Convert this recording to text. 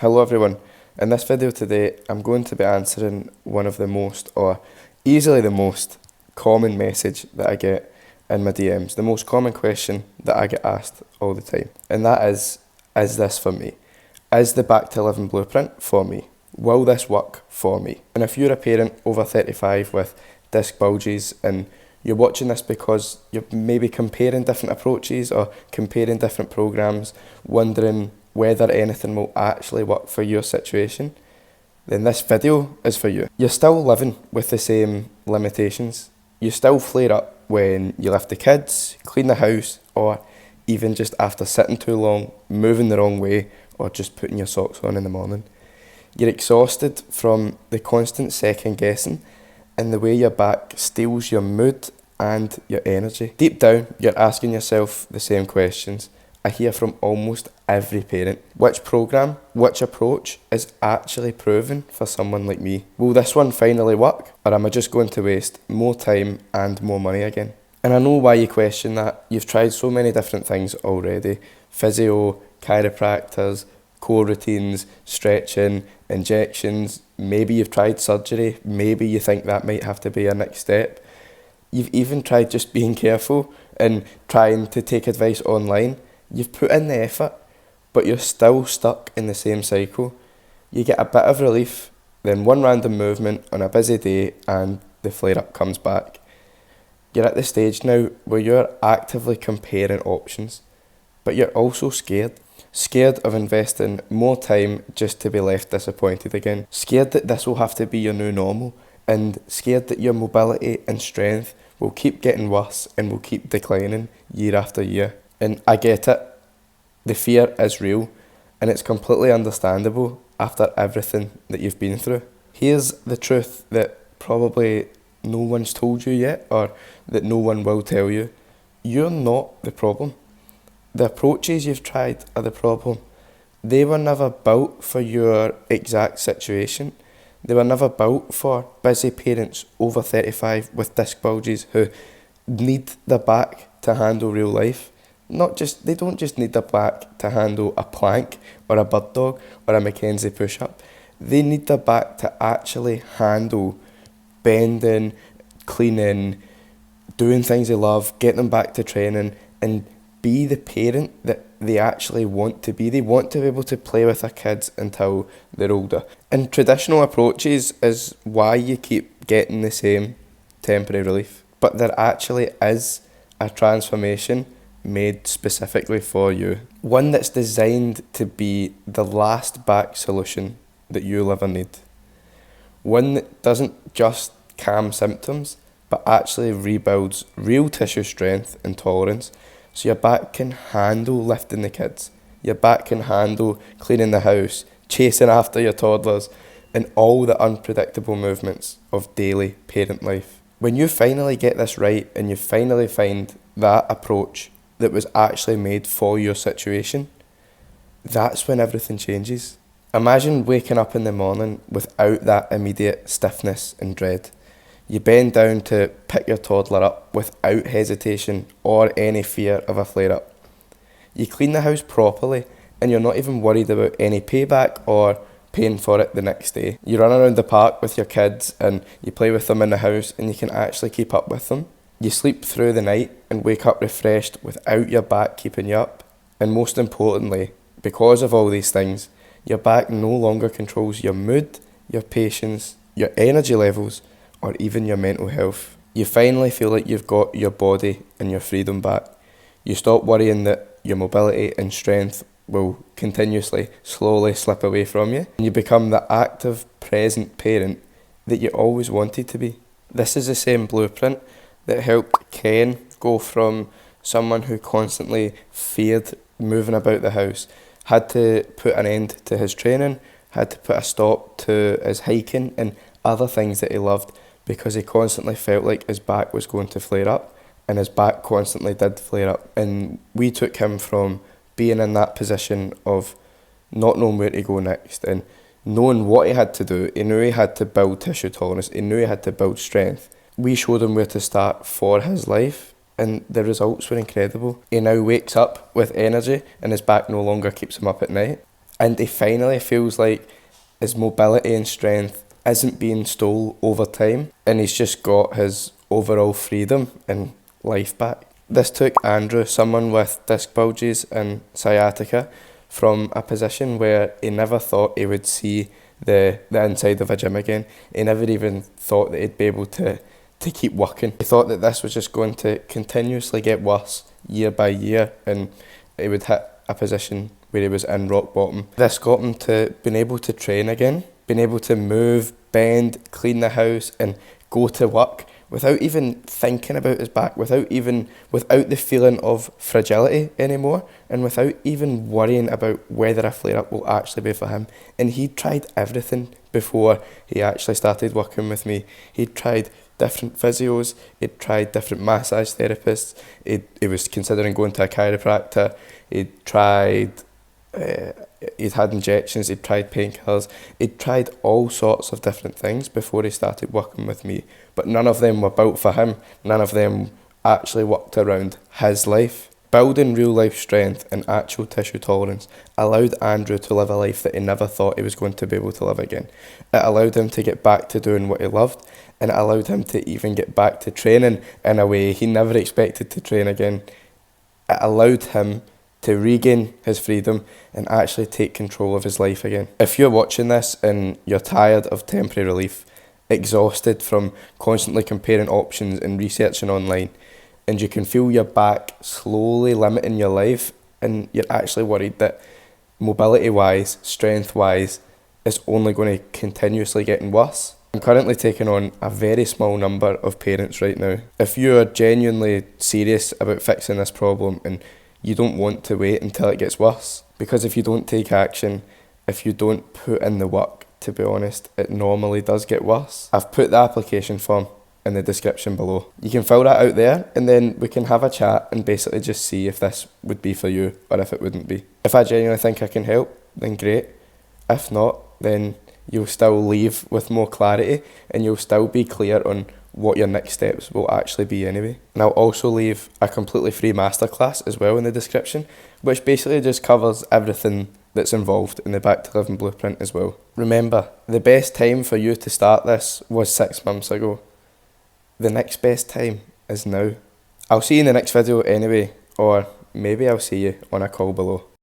Hello everyone, in this video today I'm going to be answering one of the most, or easily the most, common message that I get in my DMs, the most common question that I get asked all the time, and that is this for me? Is the Back to Living blueprint for me? Will this work for me? And if you're a parent over 35 with disc bulges and you're watching this because you're maybe comparing different approaches or comparing different programs, wondering whether anything will actually work for your situation, then this video is for you. You're still living with the same limitations. You still flare up when you lift the kids, clean the house, or even just after sitting too long, moving the wrong way, or just putting your socks on in the morning. You're exhausted from the constant second guessing and the way your back steals your mood and your energy. Deep down, you're asking yourself the same questions. I hear from almost every parent. Which program, which approach is actually proven for someone like me? Will this one finally work, or am I just going to waste more time and more money again? And I know why you question that. You've tried so many different things already. Physio, chiropractors, core routines, stretching, injections. Maybe you've tried surgery. Maybe you think that might have to be your next step. You've even tried just being careful and trying to take advice online. You've put in the effort, but you're still stuck in the same cycle. You get a bit of relief, then one random movement on a busy day and the flare-up comes back. You're at the stage now where you're actively comparing options, but you're also scared. Scared of investing more time just to be left disappointed again. Scared that this will have to be your new normal, and scared that your mobility and strength will keep getting worse and will keep declining year after year. And I get it, the fear is real, and it's completely understandable after everything that you've been through. Here's the truth that probably no one's told you yet, or that no one will tell you. You're not the problem. The approaches you've tried are the problem. They were never built for your exact situation. They were never built for busy parents over 35 with disc bulges who need their back to handle real life. They don't just need their back to handle a plank or a bird dog or a Mackenzie push-up. They need their back to actually handle bending, cleaning, doing things they love, get them back to training, and be the parent that they actually want to be. They want to be able to play with their kids until they're older. And traditional approaches is why you keep getting the same temporary relief. But there actually is a transformation made specifically for you. One that's designed to be the last back solution that you'll ever need. One that doesn't just calm symptoms, but actually rebuilds real tissue strength and tolerance, so your back can handle lifting the kids. Your back can handle cleaning the house, chasing after your toddlers, and all the unpredictable movements of daily parent life. When you finally get this right and you finally find that approach that was actually made for your situation, that's when everything changes. Imagine waking up in the morning without that immediate stiffness and dread. You bend down to pick your toddler up without hesitation or any fear of a flare-up. You clean the house properly and you're not even worried about any payback or paying for it the next day. You run around the park with your kids and you play with them in the house and you can actually keep up with them. You sleep through the night and wake up refreshed without your back keeping you up. And most importantly, because of all these things, your back no longer controls your mood, your patience, your energy levels, or even your mental health. You finally feel like you've got your body and your freedom back. You stop worrying that your mobility and strength will continuously, slowly slip away from you. And you become the active, present parent that you always wanted to be. This is the same blueprint that helped Ken go from someone who constantly feared moving about the house, had to put an end to his training, had to put a stop to his hiking and other things that he loved because he constantly felt like his back was going to flare up, and his back constantly did flare up. And we took him from being in that position of not knowing where to go next and knowing what he had to do. He knew he had to build tissue tolerance, he knew he had to build strength. We showed him where to start for his life, and the results were incredible. He now wakes up with energy and his back no longer keeps him up at night. and he finally feels like his mobility and strength isn't being stole over time, and he's just got his overall freedom and life back. This took Andrew, someone with disc bulges and sciatica, from a position where he never thought he would see the inside of a gym again. He never even thought that he'd be able to keep working. He thought that this was just going to continuously get worse year by year, and he would hit a position where he was in rock bottom. This got him to being able to train again, being able to move, bend, clean the house and go to work without even thinking about his back, without the feeling of fragility anymore, and without even worrying about whether a flare-up will actually be for him. And he tried everything before he actually started working with me. He tried different physios, he'd tried different massage therapists, he was considering going to a chiropractor, he'd had injections, he'd tried painkillers, he'd tried all sorts of different things before he started working with me, but none of them were built for him, none of them actually worked around his life. Building real life strength and actual tissue tolerance allowed Andrew to live a life that he never thought he was going to be able to live again. It allowed him to get back to doing what he loved, and it allowed him to even get back to training in a way he never expected to train again. It allowed him to regain his freedom and actually take control of his life again. If you're watching this and you're tired of temporary relief, exhausted from constantly comparing options and researching online, and you can feel your back slowly limiting your life, and you're actually worried that mobility-wise, strength-wise, it's only going to continuously getting worse. I'm currently taking on a very small number of parents right now. If you are genuinely serious about fixing this problem and you don't want to wait until it gets worse, because if you don't take action, if you don't put in the work, to be honest, it normally does get worse. I've put the application form in the description below. You can fill that out there, and then we can have a chat and basically just see if this would be for you or if it wouldn't be. If I genuinely think I can help, then great. If not, then you'll still leave with more clarity and you'll still be clear on what your next steps will actually be anyway. And I'll also leave a completely free masterclass as well in the description, which basically just covers everything that's involved in the Back to Living Blueprint as well. Remember, the best time for you to start this was 6 months ago. The next best time is now. I'll see you in the next video anyway, or maybe I'll see you on a call below.